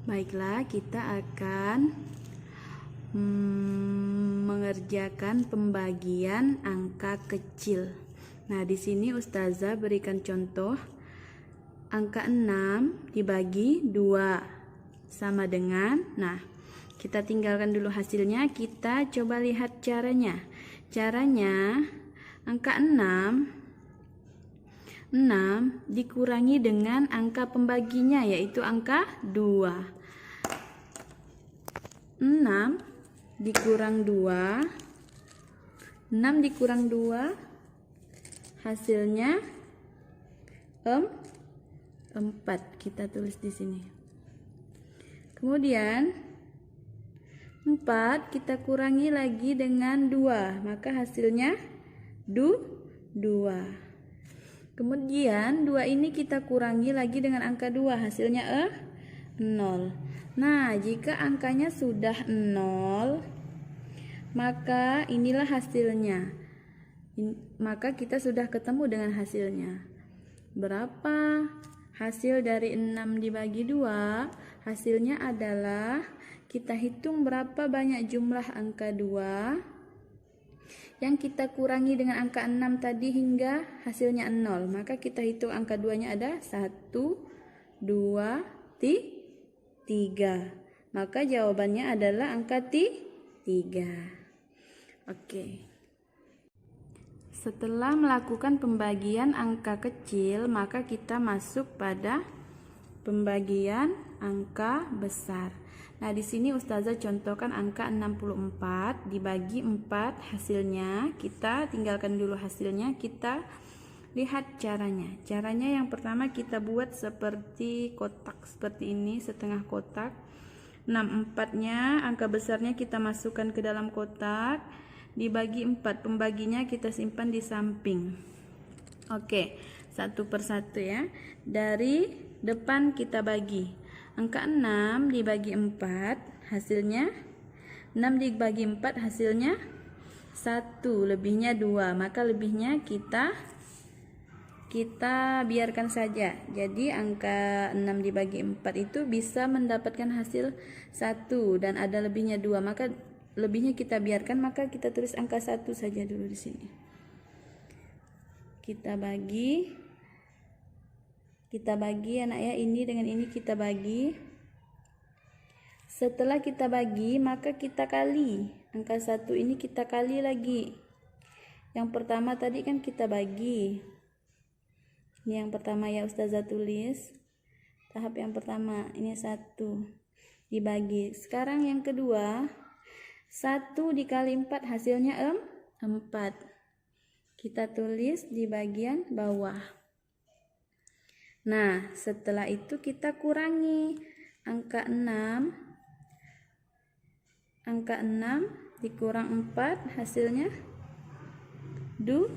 Baiklah, kita akan mengerjakan pembagian angka kecil. Nah, di sini Ustazah berikan contoh angka 6 dibagi 2 sama dengan, nah, kita tinggalkan dulu hasilnya, kita coba lihat caranya. Caranya, angka 6 dikurangi dengan angka pembaginya, yaitu angka 2. 6 dikurang 2, 6 dikurang 2 hasilnya 4. Kita tulis di sini. Kemudian 4 kita kurangi lagi dengan 2, maka hasilnya 2. Kemudian 2 ini kita kurangi lagi dengan angka 2, hasilnya 0. Nah, jika angkanya sudah 0, maka inilah hasilnya. Maka kita sudah ketemu dengan hasilnya. Berapa hasil dari 6 dibagi 2? Hasilnya adalah, kita hitung berapa banyak jumlah angka 2 yang kita kurangi dengan angka 6 tadi hingga hasilnya 0. Maka kita hitung angka 2-nya ada 1, 2, 3. Maka jawabannya adalah angka 3. Oke. Setelah melakukan pembagian angka kecil, maka kita masuk pada pembagian angka besar. Nah, di sini Ustazah contohkan angka 64 dibagi 4 hasilnya. Kita tinggalkan dulu hasilnya, kita lihat caranya. Caranya yang pertama kita buat seperti kotak seperti ini, setengah kotak. 64-nya, angka besarnya kita masukkan ke dalam kotak, dibagi 4. Pembaginya kita simpan di samping. Oke, satu persatu ya. Dari depan kita bagi. Angka 6 dibagi 4 hasilnya 6 dibagi 4 hasilnya 1, lebihnya 2. Maka lebihnya kita biarkan saja. Jadi angka 6 dibagi 4 itu bisa mendapatkan hasil 1 dan ada lebihnya 2. Maka lebihnya kita biarkan, maka kita tulis angka 1 saja dulu di sini. Kita bagi anak ya, ini dengan ini kita bagi. Setelah kita bagi, maka kita kali. Angka 1 ini kita kali lagi. Yang pertama tadi kan kita bagi. Ini yang pertama ya, Ustazah tulis. Tahap yang pertama, ini 1 dibagi. Sekarang yang kedua, 1 dikali 4 hasilnya 4. Kita tulis di bagian bawah. Nah, setelah itu kita kurangi. Angka 6 dikurang 4 hasilnya 2.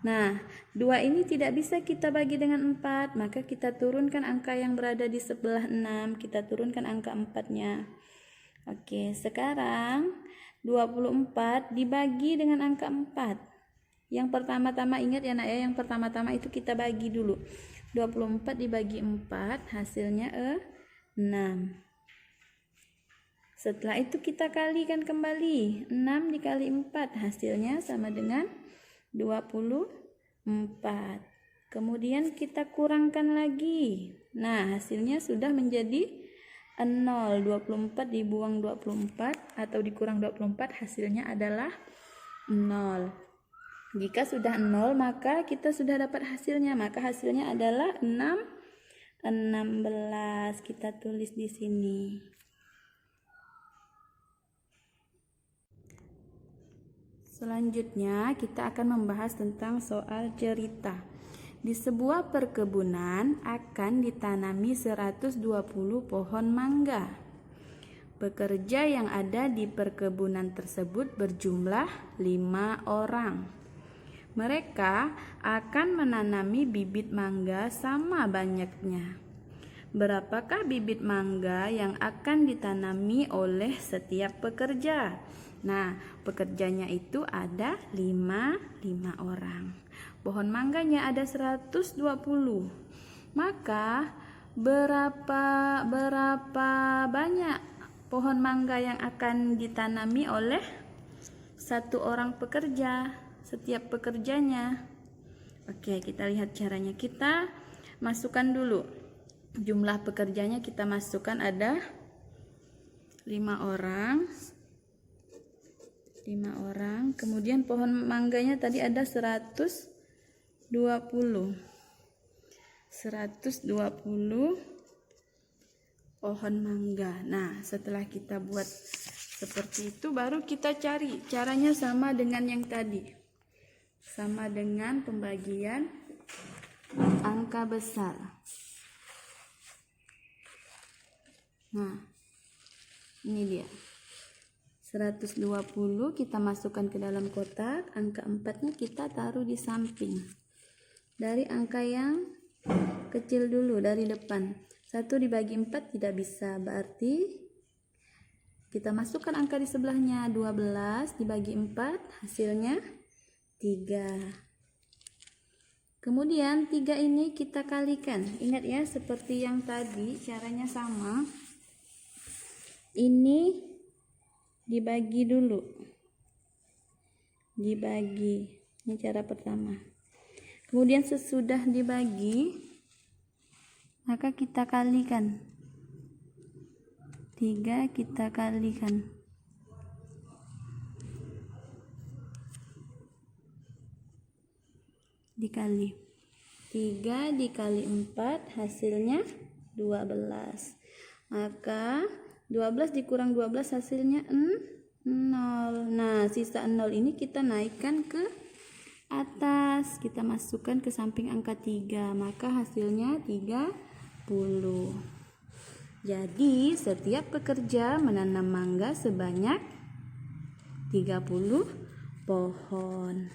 Nah, 2 ini tidak bisa kita bagi dengan 4, maka kita turunkan angka yang berada di sebelah 6, kita turunkan angka 4-nya. Oke, sekarang 24 dibagi dengan angka 4. Yang pertama-tama, ingat ya nak ya, yang pertama-tama itu kita bagi dulu. 24 dibagi 4 hasilnya 6. Setelah itu kita kalikan kembali. 6 dikali 4 hasilnya sama dengan 24. Kemudian kita kurangkan lagi. Nah, hasilnya sudah menjadi 0. 24 dibuang 24 atau dikurang 24 hasilnya adalah 0. Jika sudah 0, maka kita sudah dapat hasilnya. Maka hasilnya adalah 16. Kita tulis di sini. Selanjutnya kita akan membahas tentang soal cerita. Di sebuah perkebunan akan ditanami 120 pohon mangga. Pekerja yang ada di perkebunan tersebut berjumlah 5 orang. Mereka akan menanami bibit mangga sama banyaknya. Berapakah bibit mangga yang akan ditanami oleh setiap pekerja? Nah, pekerjanya itu ada 5 orang. Pohon mangganya ada 120. Maka berapa banyak pohon mangga yang akan ditanami oleh satu orang pekerja, setiap pekerjanya. Oke, kita lihat caranya. Kita masukkan dulu jumlah pekerjanya, kita masukkan ada 5 orang. Kemudian pohon mangganya tadi ada 120 pohon mangga. Nah, setelah kita buat seperti itu, baru kita cari caranya sama dengan yang tadi, sama dengan pembagian angka besar. Nah, ini dia 120 kita masukkan ke dalam kotak, angka 4-nya kita taruh di samping dari angka yang kecil dulu, dari depan. 1 dibagi 4 tidak bisa, berarti kita masukkan angka di sebelahnya. 12 dibagi 4 hasilnya 3. Kemudian 3 ini kita kalikan. Ingat ya, seperti yang tadi caranya sama. Ini dibagi dulu, dibagi, ini cara pertama. Kemudian sesudah dibagi, maka kita kalikan. 3 kita kalikan, dikali 3 dikali 4 hasilnya 12. Maka 12 dikurang 12 hasilnya 0. Nah, sisa 0 ini kita naikkan ke atas, kita masukkan ke samping angka 3, maka hasilnya 30. Jadi setiap pekerja menanam mangga sebanyak 30 pohon.